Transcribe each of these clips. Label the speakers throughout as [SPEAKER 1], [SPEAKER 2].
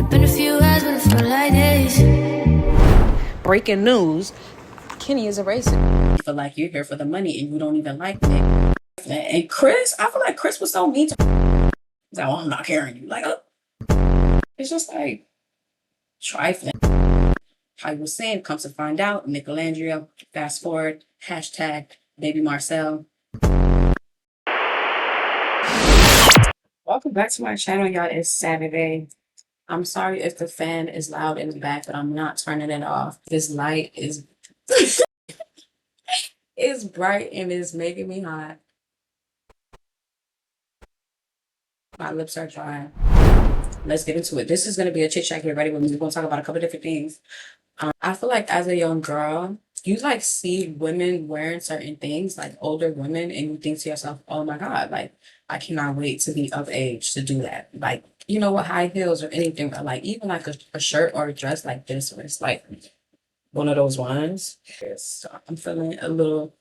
[SPEAKER 1] Been a few hours, but it feel like days.
[SPEAKER 2] Breaking news, Kenny is a racist.
[SPEAKER 3] I feel like you're here for the money and you don't even like it. And Chris, I feel like Chris was so mean to me. He's like, oh, I'm not carrying you. Like, it's just like trifling. How you were saying, comes to find out, Michelangelo, fast forward, hashtag baby Marcel. Welcome back to my channel, y'all. It's Saturday. I'm sorry if the fan is loud in the back, but I'm not turning it off. This light is it's bright and it's making me hot. My lips are dry. Let's get into it. This is going to be a chit chat. Get ready with me. We're going to talk about a couple different things. I feel like as a young girl, you like see women wearing certain things, like older women, and you think to yourself, oh my God, like I cannot wait to be of age to do that. Like, you know, with high heels or anything, or like even like a shirt or a dress like this, where it's like one of those ones. Yes, I'm feeling a little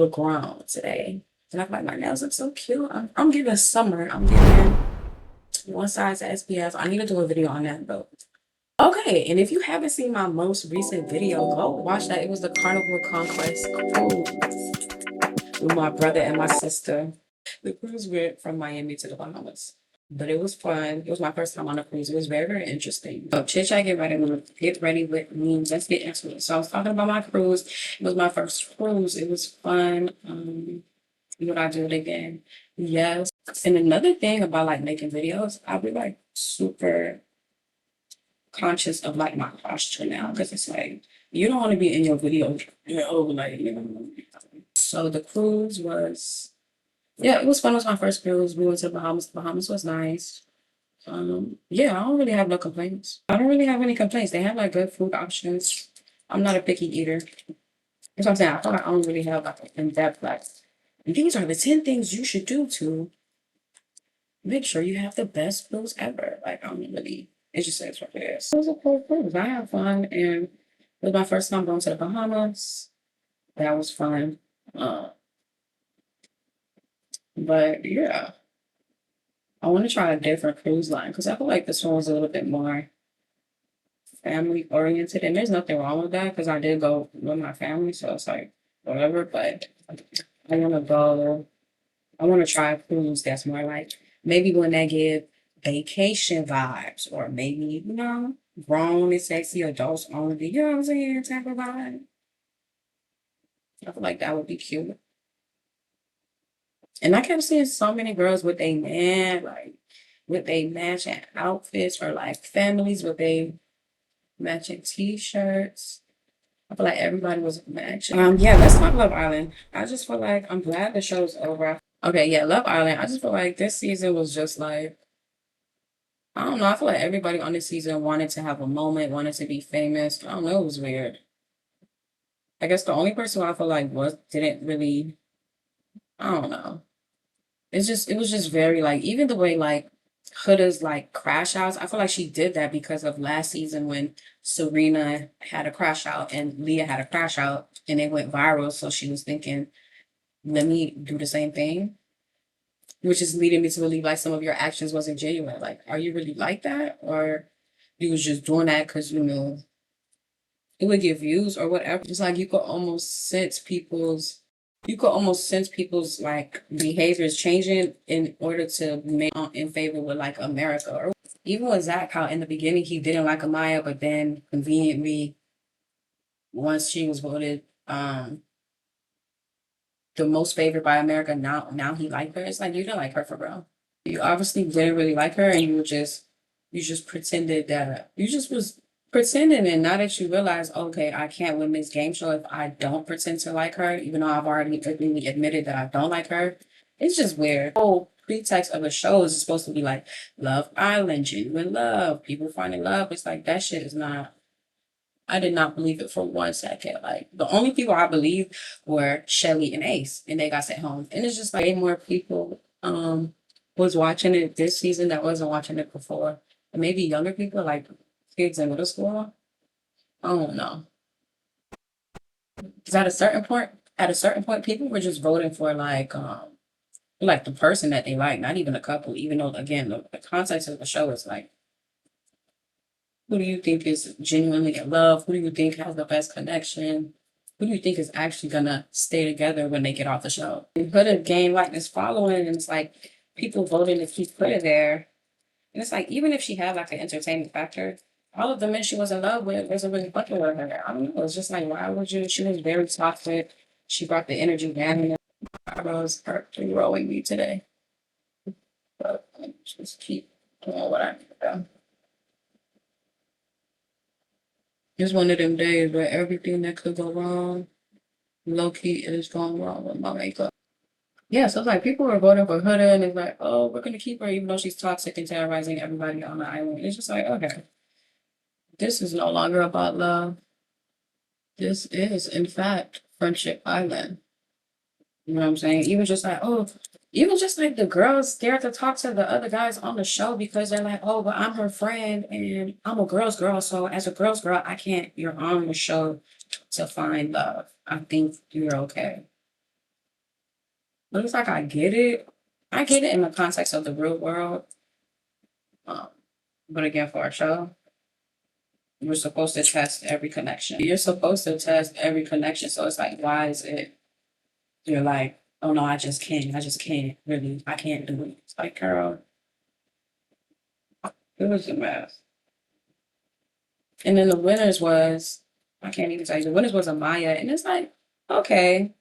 [SPEAKER 3] grown today. And I feel like my nails look so cute. I'm giving summer. I'm giving one size SPF. I need to do a video on that though. Okay, and if you haven't seen my most recent video, go watch that. It was the Carnival Conquest cruise with my brother and my sister. The cruise went from Miami to the Bahamas. But it was fun. It was my first time on a cruise. It was very, very interesting. So chit chat, get ready with me. Let's get into it. So I was talking about my cruise. It was my first cruise. It was fun. Would I do it again? Yes. And another thing about like making videos, I'll be like super conscious of like my posture now, because it's like you don't want to be in your video, like, you know. So the cruise was, yeah, it was fun. It was my first cruise. We went to the Bahamas. The Bahamas was nice. Yeah, I don't really have no complaints. I don't really have any complaints. They have like good food options. I'm not a picky eater. That's what I'm saying. I feel like I don't really have like an in-depth like, these are the 10 things you should do to make sure you have the best cruise ever. Like, I don't really, it just says what it is. It was a cool cruise. I had fun, and it was my first time going to the Bahamas. That was fun. But yeah, I want to try a different cruise line because I feel like this one was a little bit more family oriented, and there's nothing wrong with that because I did go with my family, so it's like whatever. But I want to go. I want to try a cruise that's more like maybe one that give vacation vibes, or maybe, you know, grown and sexy adults only. You know what I'm saying? Type of vibe. I feel like that would be cute. And I kept seeing so many girls with a man, like with they matching outfits, or like families with they matching t-shirts. I feel like everybody was matching. Yeah, let's talk Love Island. I just feel like I'm glad the show's over. Okay, yeah, Love Island. I just feel like this season was just like, I don't know. I feel like everybody on this season wanted to have a moment, wanted to be famous. I don't know. It was weird. I guess the only person who I feel like didn't really. I don't know. It was just very like, even the way like Huda's like crash outs. I feel like she did that because of last season when Serena had a crash out and Leah had a crash out and it went viral. So she was thinking, let me do the same thing, which is leading me to believe like some of your actions wasn't genuine. Like, are you really like that, or you was just doing that because, you know, it would get views or whatever? It's like you could almost sense people's like behaviors changing in order to make in favor with like America. Or even with Zach, how in the beginning he didn't like Amaya, but then conveniently once she was voted the most favored by America, now he liked her. It's like, you didn't like her for real. You obviously didn't really like her, and you just pretended that you just was pretending, and now that you realize, okay, I can't win this game show if I don't pretend to like her, even though I've already openly admitted that I don't like her. It's just weird. The whole pretext of a show is supposed to be like Love Island, genuine love, people finding love. It's like that shit is not. I did not believe it for 1 second. Like, the only people I believed were Shelly and Ace, and they got sent home. And it's just like way more people was watching it this season that wasn't watching it before. And maybe younger people, like kids in middle school. I don't know. Because at a certain point, people were just voting for like the person that they like, not even a couple. Even though, again, the context of the show is like Who do you think is genuinely in love? Who do you think has the best connection? Who do you think is actually gonna stay together when they get off the show? And put a game like this following, and it's like people voting to keep putting there. And it's like, even if she had like an entertainment factor, all of the men she was in love with wasn't really fucking with her. I don't know. It's just like, why would you? She was very toxic. She brought the energy down. Eyebrows are rolling me today. But I just keep doing what I need to do. It's one of them days where everything that could go wrong, low key, is going wrong with my makeup. Yeah, so it's like people were voting for Huda, and it's like, oh, we're gonna keep her even though she's toxic and terrorizing everybody on the island. It's just like, okay, this is no longer about love. This is, in fact, Friendship Island. You know what I'm saying? Even just like the girls scared to talk to the other guys on the show because they're like, oh, but I'm her friend and I'm a girl's girl. So as a girl's girl, I can't, you're on the show to find love. I think you're okay. But it's like, I get it. I get it in the context of the real world. But again, for our show, you're supposed to test every connection. You're supposed to test every connection. So it's like, why is it you're like, oh no, I just can't really, I can't do it. It's like, girl, it was a mess. And then the winners was, I can't even tell you, the winners was Amaya. And it's like, okay,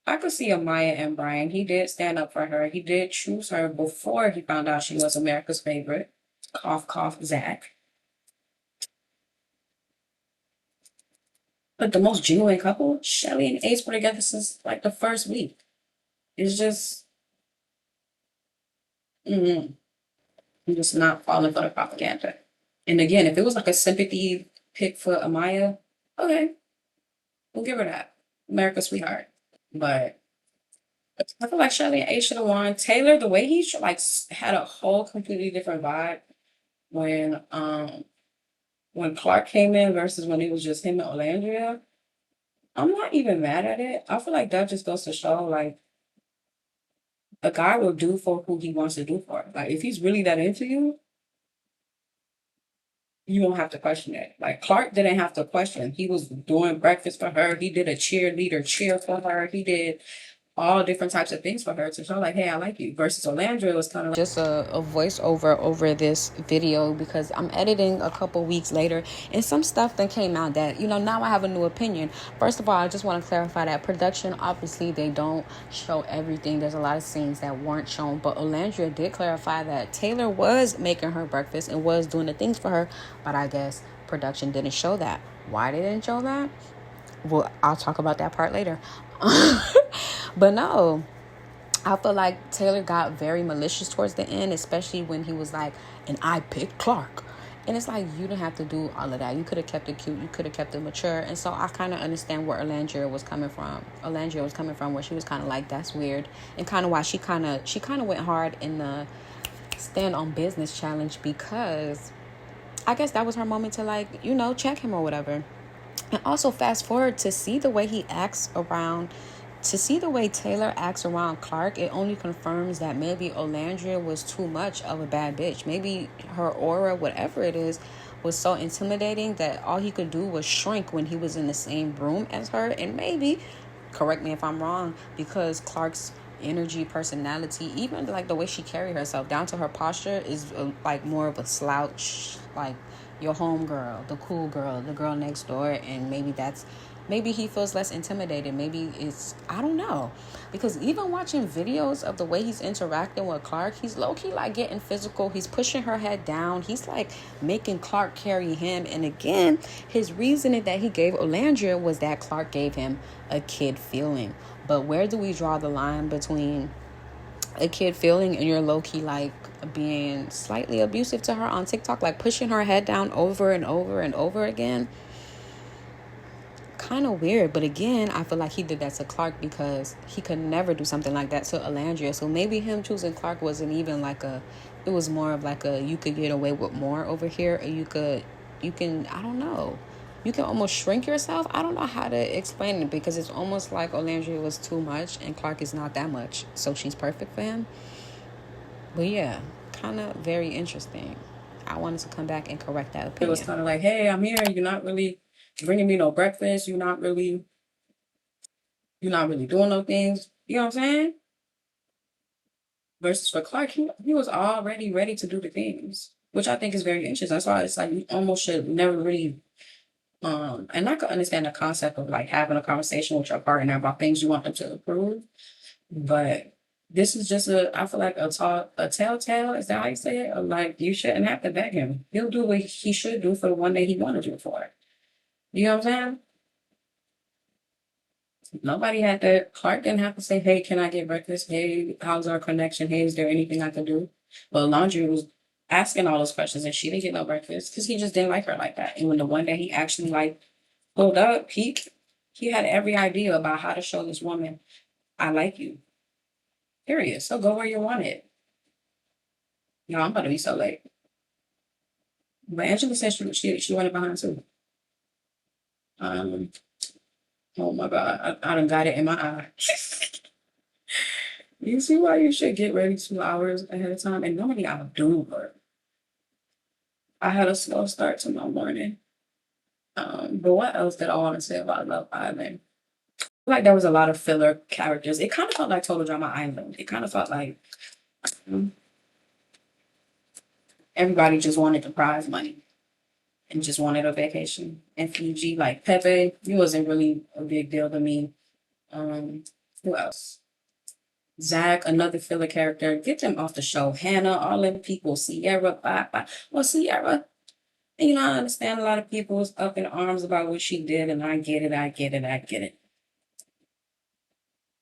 [SPEAKER 3] I could see Amaya and Brian. He did stand up for her. He did choose her before he found out she was America's favorite. Cough, cough, Zach. But the most genuine couple, Shelly and Ace were together since like the first week. It's just, I'm just not falling for the propaganda. And again, if it was like a sympathy pick for Amaya, okay, we'll give her that. America's sweetheart. But I feel like Shelly and Ace should have won. Taylor, the way he like had a whole completely different vibe when Clark came in versus when it was just him and Olandria. I'm not even mad at it. I feel like that just goes to show like a guy will do for who he wants to do for. Like if he's really that into you, you don't have to question it. Like Clark didn't have to question. He was doing breakfast for her. He did a cheerleader cheer for her. He did all different types of things for her to show like, hey, I like you. Versus Olandra was kind of like
[SPEAKER 2] just a voiceover over this video because I'm editing a couple weeks later and some stuff that came out that, now I have a new opinion. First of all, I just want to clarify that production, obviously they don't show everything. There's a lot of scenes that weren't shown, but Olandria did clarify that Taylor was making her breakfast and was doing the things for her, but I guess production didn't show that. Why they didn't show that? Well, I'll talk about that part later. But no, I feel like Taylor got very malicious towards the end, especially when he was like, and I picked Clark. And it's like, you didn't have to do all of that. You could have kept it cute. You could have kept it mature. And so I kind of understand where Olandria was coming from. Where she was kind of like, that's weird. And kind of why she kind of went hard in the stand on business challenge, because I guess that was her moment to like, check him or whatever. And also fast forward to see the way the way Taylor acts around Clark, it only confirms that maybe Olandria was too much of a bad bitch. Maybe her aura, whatever it is, was so intimidating that all he could do was shrink when he was in the same room as her. And maybe, correct me if I'm wrong, because Clark's energy, personality, even like the way she carried herself down to her posture is like more of a slouch, like your home girl, the cool girl, the girl next door. And maybe he feels less intimidated. Maybe I don't know. Because even watching videos of the way he's interacting with Clark, he's low-key like getting physical. He's pushing her head down. He's like making Clark carry him. And again, his reasoning that he gave Olandria was that Clark gave him a kid feeling. But where do we draw the line between a kid feeling and you're low-key like being slightly abusive to her on TikTok, like pushing her head down over and over and over again? Kind of weird. But again, I feel like he did that to Clark because he could never do something like that to Olandria. So maybe him choosing Clark wasn't even like it was more of like you could get away with more over here, or you can I don't know, you can almost shrink yourself. I don't know how to explain it, because it's almost like Olandria was too much and Clark is not that much, so she's perfect for him. But yeah, kind of very interesting. I wanted to come back and correct that
[SPEAKER 3] It was
[SPEAKER 2] opinion.
[SPEAKER 3] kind of like, hey, I'm here. You're not really bringing me no breakfast. You're not really doing no things. You know what I'm saying? Versus for Clark, he was already ready to do the things, which I think is very interesting. That's why it's like you almost should never really and I can understand the concept of like having a conversation with your partner about things you want them to improve. But this is just I feel like a telltale, is that how you say it? Or like you shouldn't have to beg him. He'll do what he should do for the one that he wanted to do for. You know what I'm saying? Nobody had to, Clark didn't have to say, hey, can I get breakfast? Hey, how's our connection? Hey, is there anything I can do? But Laundry was asking all those questions and she didn't get no breakfast because he just didn't like her like that. And when the one that he actually like pulled up, he had every idea about how to show this woman, I like you. Period. So go where you want it. Yo, I'm about to be so late. But Angela said she went behind too. Um, oh my God, I done got it in my eye. You see why you should get ready 2 hours ahead of time? And normally I do, but I had a slow start to my morning. But what else did I want to say about Love Island? I feel like there was a lot of filler characters. It kind of felt like Total Drama Island. It kind of felt like everybody just wanted the prize money and just wanted a vacation. And Fiji, like Pepe, he wasn't really a big deal to me. Who else? Zach, another filler character. Get them off the show. Hannah, all them people. Sierra, bye, bye. Well, Sierra, you know, I understand a lot of people's up in arms about what she did, and I get it, I get it, I get it.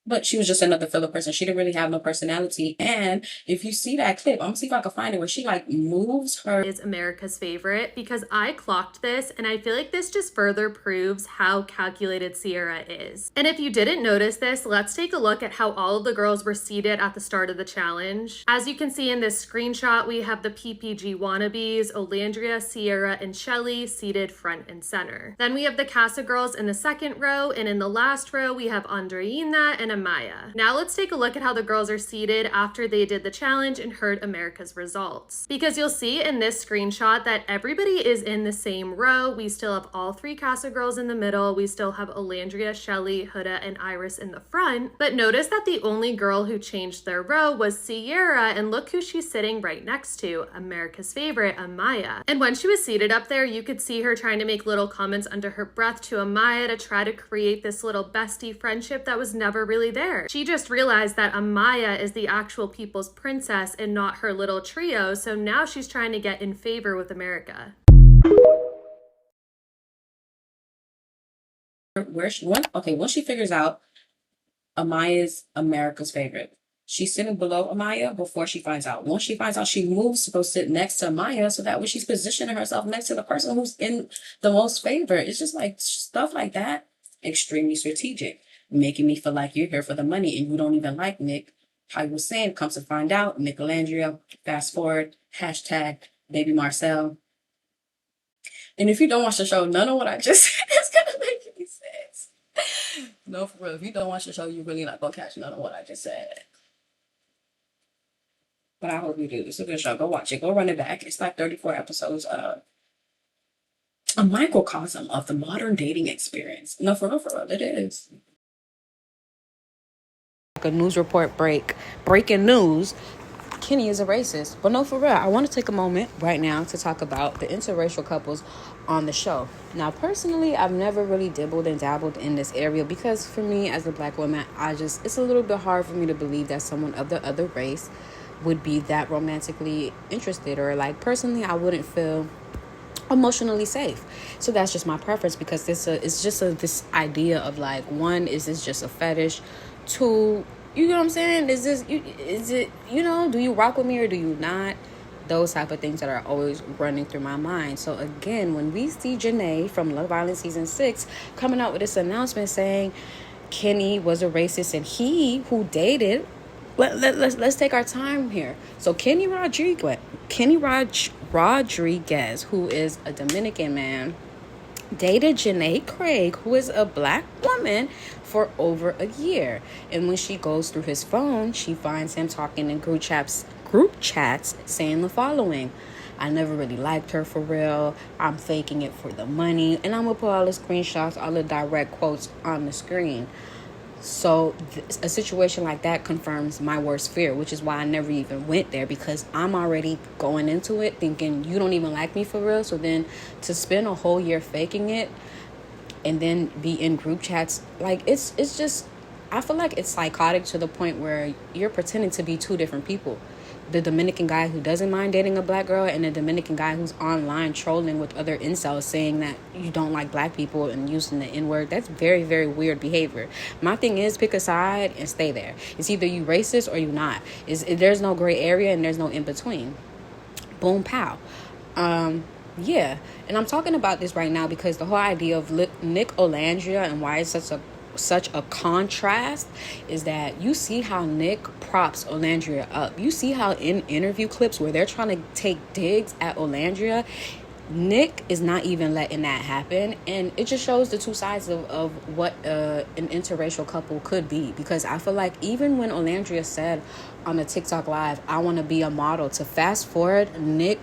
[SPEAKER 3] But she was just another filler person. She didn't really have no personality. And if you see that clip, I'm gonna see if I can find it where she like moves her.
[SPEAKER 4] Is America's favorite because I clocked this and I feel like this just further proves how calculated Sierra is. And if you didn't notice this, let's take a look at how all of the girls were seated at the start of the challenge. As you can see in this screenshot, we have the PPG wannabes, Olandria, Sierra, and Shelly seated front and center. Then we have the Casa girls in the second row, and in the last row, we have Andreina and Amaya. Now let's take a look at how the girls are seated after they did the challenge and heard America's results. Because you'll see in this screenshot that everybody is in the same row. We still have all three Casa girls in the middle. We still have Olandria, Shelly, Huda, and Iris in the front. But notice that the only girl who changed their row was Sierra, and look who she's sitting right next to, America's favorite, Amaya. And when she was seated up there, you could see her trying to make little comments under her breath to Amaya to try to create this little bestie friendship that was never really there. She just realized that Amaya is the actual people's princess and not her little trio, so now she's trying to get in favor with America.
[SPEAKER 3] Once she figures out Amaya's America's favorite, she's sitting below Amaya before she finds out. Once she finds out, she moves to go sit next to Amaya, so that way she's positioning herself next to the person who's in the most favor. It's just like stuff like that, extremely strategic, making me feel like you're here for the money and you don't even like Nick. I was saying, comes to find out, Nicolandria, fast forward, hashtag baby Marcel. And if you don't watch the show, none of what I just said is gonna make any sense. No, for real. If you don't watch the show, you're really not gonna catch none of what I just said. But I hope you do. It's a good show. Go watch it. Go run it back. It's like 34 episodes. A microcosm of the modern dating experience. No, for real, it is.
[SPEAKER 2] A news report breaking news, Kenny is a racist. But no, for real, I want to take a moment right now to talk about the interracial couples on the show. Now, personally, I've never really dibbled and dabbled in this area because for me as a Black woman, it's a little bit hard for me to believe that someone of the other race would be that romantically interested, or like personally I wouldn't feel emotionally safe. So that's just my preference, because this idea of like, one, is this just a fetish? Two, you know what I'm saying, is it do you rock with me or do you not? Those type of things that are always running through my mind. So again, when we see Janae from Love Island season 6 coming out with this announcement saying Kenny was a racist and he who dated, let's take our time here. So Kenny Rodriguez, who is a Dominican man, dated Janae Craig, who is a Black woman, for over a year. And when she goes through his phone, she finds him talking in group chats saying the following: I never really liked her for real. I'm faking it for the money. And I'm going to put all the screenshots, all the direct quotes on the screen. So a situation like that confirms my worst fear, which is why I never even went there, because I'm already going into it thinking you don't even like me for real. So then to spend a whole year faking it and then be in group chats, like it's just, I feel like it's psychotic to the point where you're pretending to be two different people. The Dominican guy who doesn't mind dating a black girl, and the Dominican guy who's online trolling with other incels saying that you don't like black people and using the N-word. That's very, very weird behavior. My thing is, pick a side and stay there. It's either you racist or you not. There's no gray area and there's no in between. Boom, pow. Yeah, and I'm talking about this right now because the whole idea of Nick Olandria and why it's such a contrast is that you see how Nick props Olandria up. You see how in interview clips where they're trying to take digs at Olandria, Nick is not even letting that happen. And it just shows the two sides of what an interracial couple could be. Because I feel like even when Olandria said on the TikTok live, I want to be a model, to fast forward Nick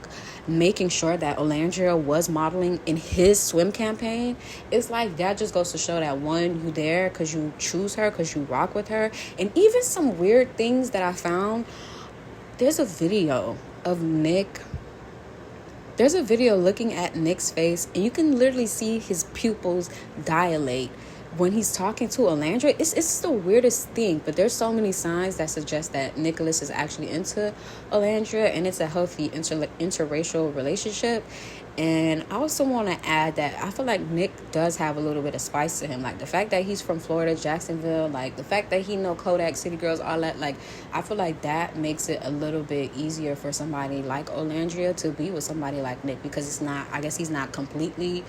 [SPEAKER 2] making sure that Olandria was modeling in his swim campaign, it's like that just goes to show that, one, you there because you choose her, because you rock with her. And even some weird things that I found, there's a video looking at Nick's face, and you can literally see his pupils dilate when he's talking to Olandria. It's the weirdest thing, but there's so many signs that suggest that Nicholas is actually into Olandria, and it's a healthy interracial relationship. And I also want to add that I feel like Nick does have a little bit of spice to him, like the fact that he's from Florida, Jacksonville, like the fact that he know Kodak, City Girls, all that. Like I feel like that makes it a little bit easier for somebody like Olandria to be with somebody like Nick, because it's not, I guess he's not completely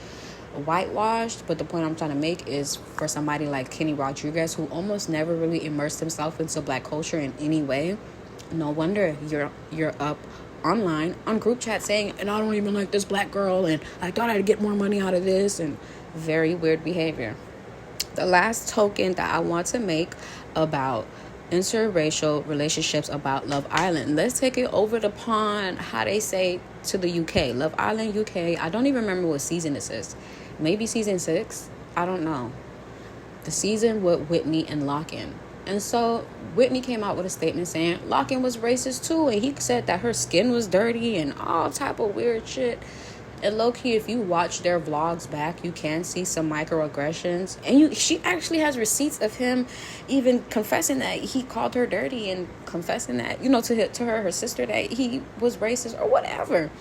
[SPEAKER 2] whitewashed. But the point I'm trying to make is for somebody like Kenny Rodriguez, who almost never really immersed himself into black culture in any way, no wonder you're up online on group chat saying, and I don't even like this black girl, and I thought I'd get more money out of this, and very weird behavior. The last token that I want to make about interracial relationships about Love Island, let's take it over the pond, how they say, to the UK. Love Island UK, I don't even remember what season this is. Maybe season 6, I don't know. The season with Whitney and Lochan. And so Whitney came out with a statement saying Lochan was racist too, and he said that her skin was dirty and all type of weird shit. And low-key, if you watch their vlogs back, you can see some microaggressions. And she actually has receipts of him even confessing that he called her dirty, and confessing that, to her sister, that he was racist or whatever.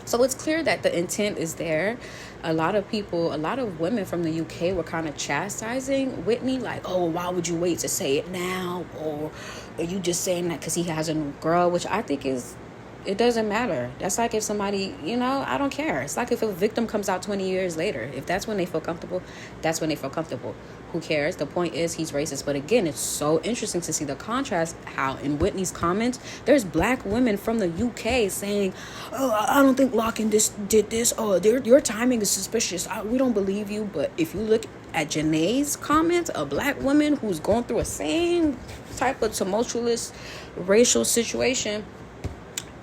[SPEAKER 2] So it's clear that the intent is there. A lot of women from the UK were kind of chastising Whitney, like, oh, why would you wait to say it now? Or are you just saying that because he has a new girl? Which I think it doesn't matter. That's like if somebody, I don't care. It's like if a victim comes out 20 years later. If that's when they feel comfortable, that's when they feel comfortable. Who cares? The point is he's racist. But again, it's so interesting to see the contrast, how in Whitney's comments, there's black women from the UK saying, oh, I don't think Lochan did this. Oh, your timing is suspicious. We don't believe you. But if you look at Janae's comments, a black woman who's going through a same type of tumultuous racial situation,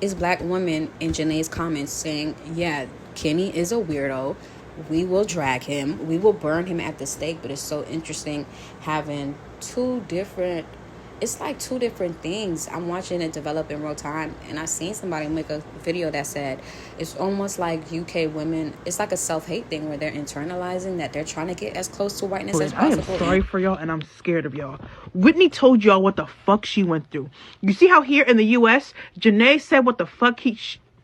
[SPEAKER 2] is black women in Janae's comments saying, yeah, Kenny is a weirdo. We will drag him. We will burn him at the stake. But it's so interesting having two different things. I'm watching it develop in real time. And I seen somebody make a video that said it's almost like UK women, it's like a self-hate thing where they're internalizing that they're trying to get as close to whiteness as possible.
[SPEAKER 5] I am sorry for y'all, and I'm scared of y'all. Whitney told y'all what the fuck she went through. You see how here in the US, Janae said what the fuck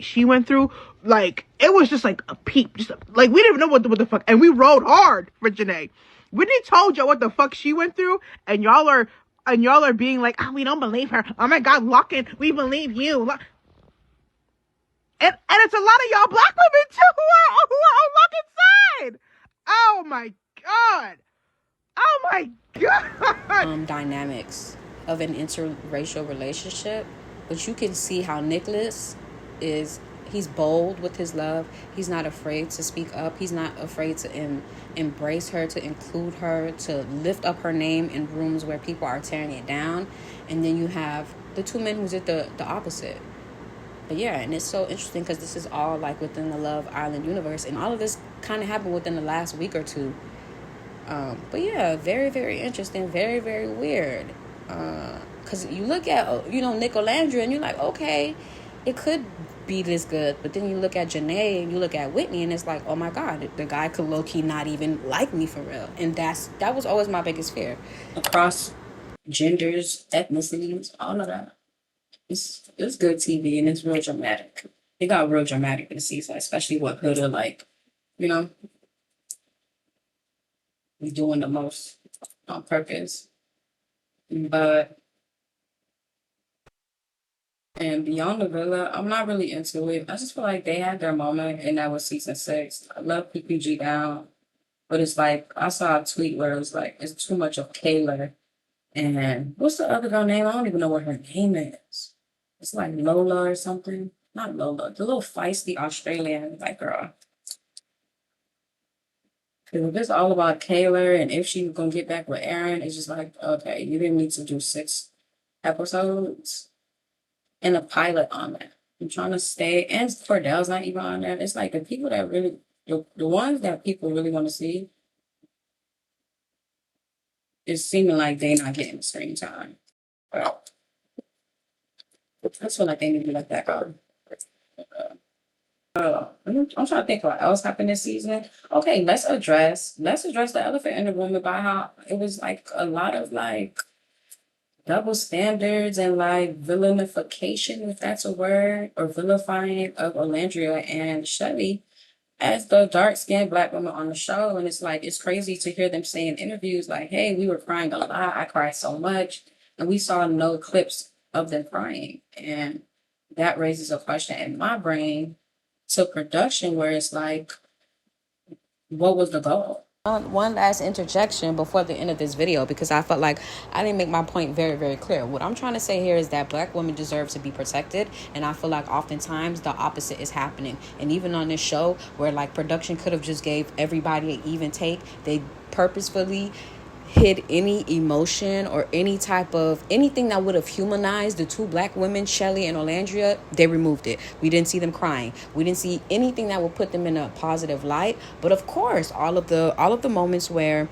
[SPEAKER 5] she went through? Like, it was just like a peep. Like, we didn't even know what the fuck. And we rode hard for Janae. Whitney told y'all what the fuck she went through, and y'all are being like, oh, we don't believe her. Oh my God, Lochan, we believe you. And it's a lot of y'all black women too who are on Lochan's side. Oh my God. Oh my God.
[SPEAKER 2] Dynamics of an interracial relationship, but you can see how Nicholas he's bold with his love. He's not afraid to speak up. He's not afraid to embrace her, to include her, to lift up her name in rooms where people are tearing it down. And then you have the two men who did the opposite. But yeah, and it's so interesting because this is all like within the Love Island universe, and all of this kind of happened within the last week or two. But yeah, very, very interesting, very, very weird. Because you look at, Nick Olandra, and you're like, okay, it could be this good. But then you look at Janae and you look at Whitney, and it's like, oh my God, the guy could low-key not even like me for real. And that was always my biggest fear.
[SPEAKER 3] Across genders, ethnicities, all of that. It's good TV, and it's real dramatic. It got real dramatic this season, especially what Huda, like, doing the most on purpose. But and Beyond the Villa, I'm not really into it. I just feel like they had their moment, and that was season 6. I love PPG down, but it's like I saw a tweet where it was like it's too much of Kayla. And what's the other girl name? I don't even know what her name is. It's like Lola or something. Not Lola, the little feisty Australian white girl. Because if it's all about Kayla and if she was gonna get back with Aaron, it's just like, okay, you didn't need to do 6 episodes and a pilot on that. I'm trying to stay, and Cordell's not even on there. It's like the people that really, the ones that people really want to see, it's seeming like they're not getting the screen time. But I just feel like they need to let that go. I'm trying to think what else happened this season. Okay, let's address the elephant in the room about how it was like a lot of like double standards and like villainification, if that's a word, or vilifying of Olandria and Shelly as the dark-skinned Black woman on the show. And it's like, it's crazy to hear them say in interviews like, hey, we were crying a lot. I cried so much. And we saw no clips of them crying. And that raises a question in my brain to production where it's like, what was the goal?
[SPEAKER 2] One last interjection before the end of this video, because I felt like I didn't make my point very, very clear. What I'm trying to say here is that Black women deserve to be protected, and I feel like oftentimes the opposite is happening. And even on this show, where like production could have just gave everybody an even take, they purposefully hid any emotion or any type of anything that would have humanized the 2 Black women, Shelly and Olandria. They removed it. We didn't see them crying. We didn't see anything that would put them in a positive light. But of course, all of the moments where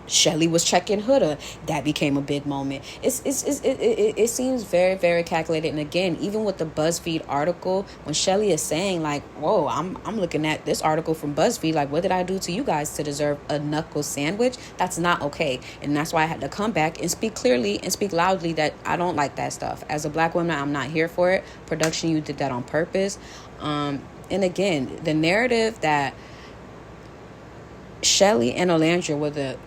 [SPEAKER 2] Shelly was checking Huda, that became a big moment. It seems very, very calculated. And again, even with the BuzzFeed article, when Shelly is saying like, whoa, I'm looking at this article from BuzzFeed, like, what did I do to you guys to deserve a knuckle sandwich? That's not okay. And that's why I had to come back and speak clearly and speak loudly that I don't like that stuff. As a Black woman, I'm not here for it. Production, you did that on purpose. And again, the narrative that Shelly and Olandria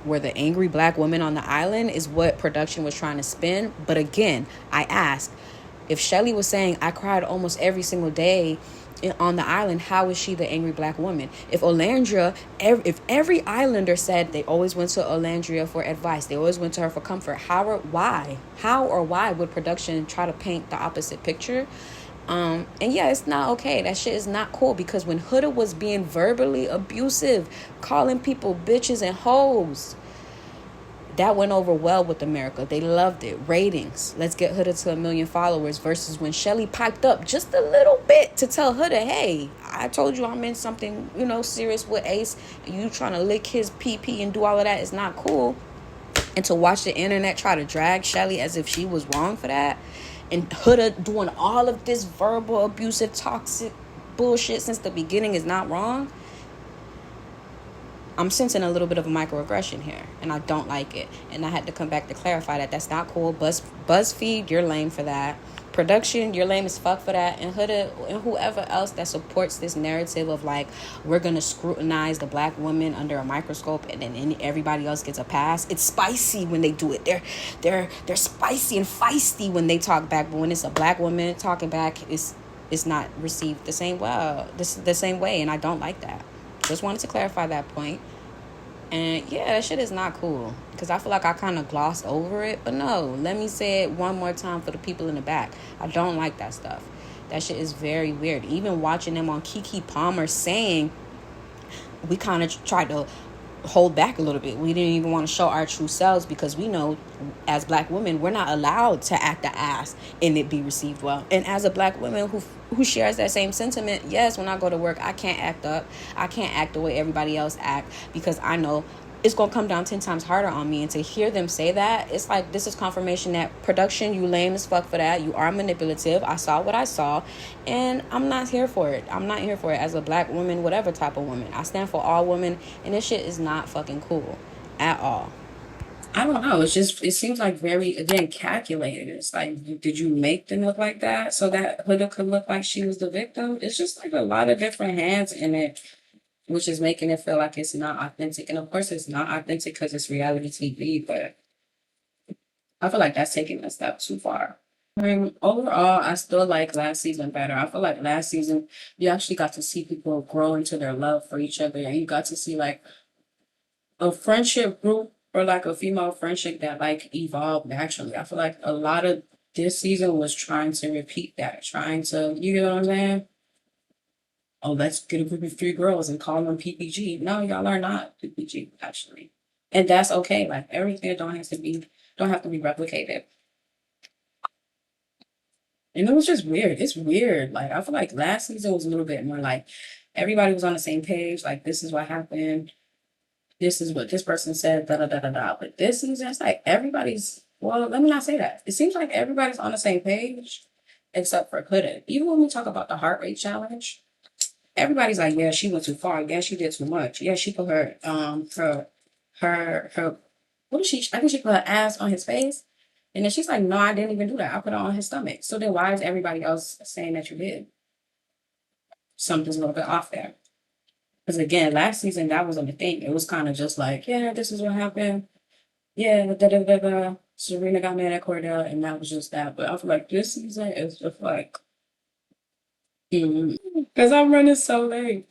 [SPEAKER 2] were the angry Black women on the island is what production was trying to spin. But again, I ask, if Shelly was saying I cried almost every single day on the island, how is she the angry Black woman? If Olandria, if every islander said they always went to Olandria for advice, they always went to her for comfort, how or why would production try to paint the opposite picture? And yeah, it's not okay. That shit is not cool, because when Huda was being verbally abusive, calling people bitches and hoes, that went over well with America. They loved it. Ratings. Let's get Huda to 1 million followers, versus when Shelly piped up just a little bit to tell Huda, hey, I told you I'm in something, serious with Ace. You trying to lick his PP and do all of that is not cool. And to watch the internet try to drag Shelly as if she was wrong for that. And Huda doing all of this verbal, abusive, toxic bullshit since the beginning is not wrong. I'm sensing a little bit of a microaggression here, and I don't like it. And I had to come back to clarify that that's not cool. BuzzFeed, you're lame for that. Production, you're lame as fuck for that. And Huda and whoever else that supports this narrative of like, we're gonna scrutinize the Black woman under a microscope and then everybody else gets a pass. It's spicy when they do it. They're spicy and feisty when they talk back, but when it's a Black woman talking back, it's not received the same way, and I don't like that. Just wanted to clarify that point. And yeah, that shit is not cool, because I feel like I kind of glossed over it. But no, let me say it one more time for the people in the back. I don't like that stuff. That shit is very weird. Even watching them on Keke Palmer saying, we kind of tried to hold back a little bit. We didn't even want to show our true selves because we know as black women we're not allowed to act the ass and it be received well. And as a black woman who shares that same sentiment, yes, when I go to work I can't act up. I can't act the way everybody else act because I know it's gonna come down 10 times harder on me. And to hear them say that, it's like this is confirmation that production, you lame as fuck for that. You are manipulative. I saw what I saw, and I'm not here for it. I'm not here for it as a black woman, whatever type of woman. I stand for all women, and this shit is not fucking cool at all.
[SPEAKER 3] I don't know. It's just, it seems like very, again, calculated. It's like, did you make them look like that so that Huda could look like she was the victim? It's just like a lot of different hands in it, which is making it feel like it's not authentic. And of course, it's not authentic because it's reality TV, but I feel like that's taking a step too far. I mean, overall, I still like last season better. I feel like last season, you actually got to see people grow into their love for each other, and you got to see like a friendship group or like a female friendship that like evolved naturally. I feel like a lot of this season was trying to repeat that, trying to, you know what I'm saying? Oh, let's get a group of 3 girls and call them PPG. No, y'all are not PPG actually, and that's okay. Like everything don't have to be replicated. And it was just weird. It's weird. Like I feel like last season was a little bit more like everybody was on the same page. Like this is what happened. This is what this person said. Da da da da da. But this season, it's like everybody's. Well, let me not say that. It seems like everybody's on the same page, except for Huda. Even when we talk about the heart rate challenge, everybody's like, yeah, she went too far. Yeah, she did too much. Yeah, she put her what did she? I think she put her ass on his face. And then she's like, no, I didn't even do that. I put it on his stomach. So then why is everybody else saying that you did? Something's a little bit off there. Because again, last season, that wasn't a thing. It was kind of just like, yeah, this is what happened. Yeah, da da da da. Serena got mad at Cordell, and that was just that. But I feel like this season is just like, because I'm running so late.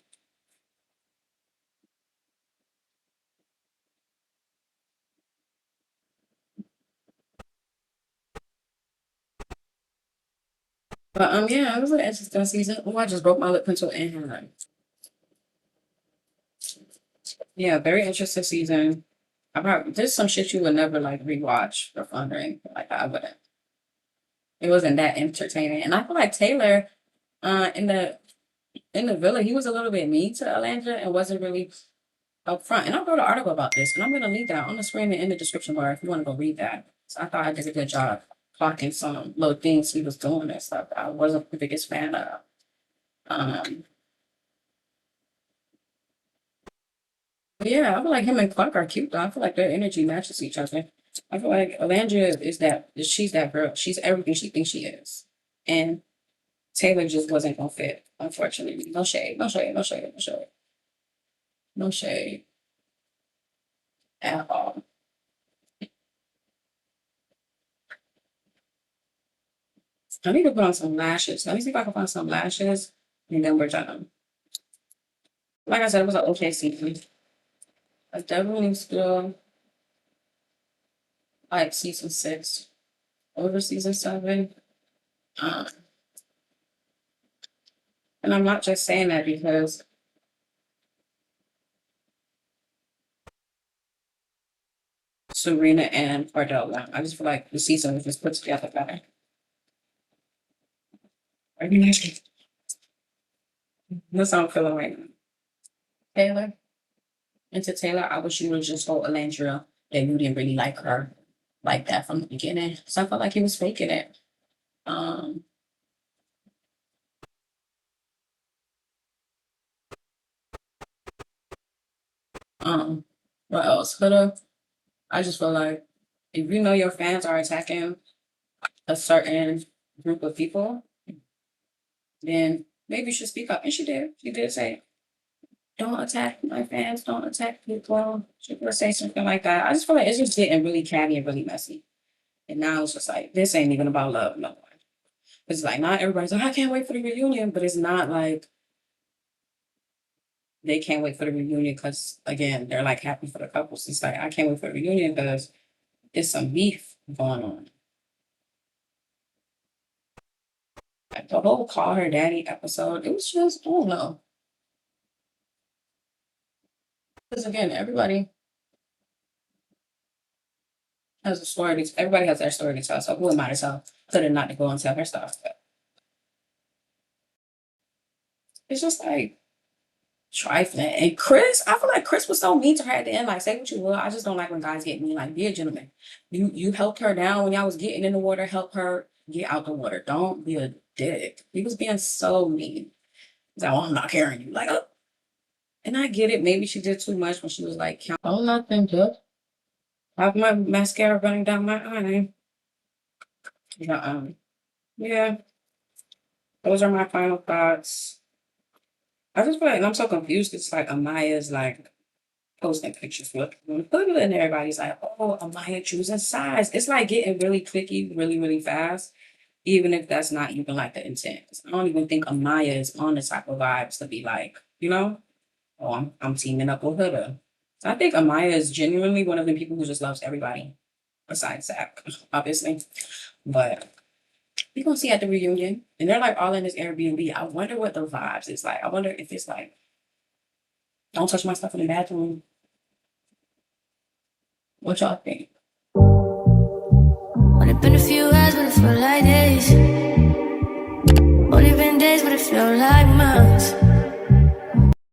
[SPEAKER 3] But yeah, it was an interesting season. Oh, I just broke my lip pencil and hand. Yeah, very interesting season. I probably there's some shit you would never like rewatch for fun or anything like that. I wouldn't. It wasn't that entertaining. And I feel like Taylor, in the villa, he was a little bit mean to Alandra and wasn't really upfront. And I wrote an article about this, and I'm gonna leave that on the screen and in the description bar if you want to go read that. So I thought I did a good job clocking some little things he was doing and stuff that I wasn't the biggest fan of. Um, but yeah, I feel like him and Clark are cute though. I feel like their energy matches each other. I feel like Alandra she's that girl. She's everything she thinks she is. And Taylor just wasn't gonna fit, unfortunately. No shade, no shade, no shade, no shade. No shade at all. I need to put on some lashes. Let me see if I can find some lashes and then we're done. Like I said, it was an okay season. I definitely still like season 6 over season 7. Um, and I'm not just saying that because Serena and Cordell won. I just feel like the season was just put together better. Are you nasty? That's how I'm feeling right now. Taylor. And to Taylor, I wish you would just told Alandra that you didn't really like her like that from the beginning. So I felt like he was faking it. Um, what else? Huda, I just feel like if you know your fans are attacking a certain group of people, then maybe you should speak up. And she did. She did say, don't attack my fans, don't attack people. She could say something like that. I just feel like it's just getting really catty and really messy. And now it's just like, this ain't even about love no more. It's like, not everybody's like, I can't wait for the reunion, but it's not like they can't wait for the reunion because, again, they're like happy for the couples. It's like, I can't wait for the reunion because there's some beef going on. Like the whole Call Her Daddy episode, it was just, I don't know. Because again, everybody has a story. Everybody has their story to tell. So who am I to tell her not to go and tell her stuff? But it's just like trifling. And Chris, I feel like Chris was so mean to her at the end. Like, say what you will. I just don't like when guys get mean. Like, be a gentleman. You helped her down when y'all was getting in the water. Help her get out the water. Don't be a dick. He was being so mean. He's like, oh, I'm not carrying you. Like, and I get it. Maybe she did too much when she was like, oh, nothing, just have my mascara running down my eye. Yeah, yeah. Those are my final thoughts. I just feel like, and I'm so confused. It's like Amaya's like posting pictures with Hoodoo, and everybody's like, oh, Amaya choosing sides. It's like getting really clicky really, really fast, even if that's not even like the intent. I don't even think Amaya is on the type of vibes to be like, oh, I'm teaming up with Hoodoo. So I think Amaya is genuinely one of the people who just loves everybody, besides Zach, obviously. But we're gonna see at the reunion. And they're like all in this Airbnb. I wonder what the vibes is like. I wonder if it's like, don't touch my stuff in the bathroom. What y'all think?
[SPEAKER 1] Only been a few hours, but it felt like days. Only been days, but it felt like months.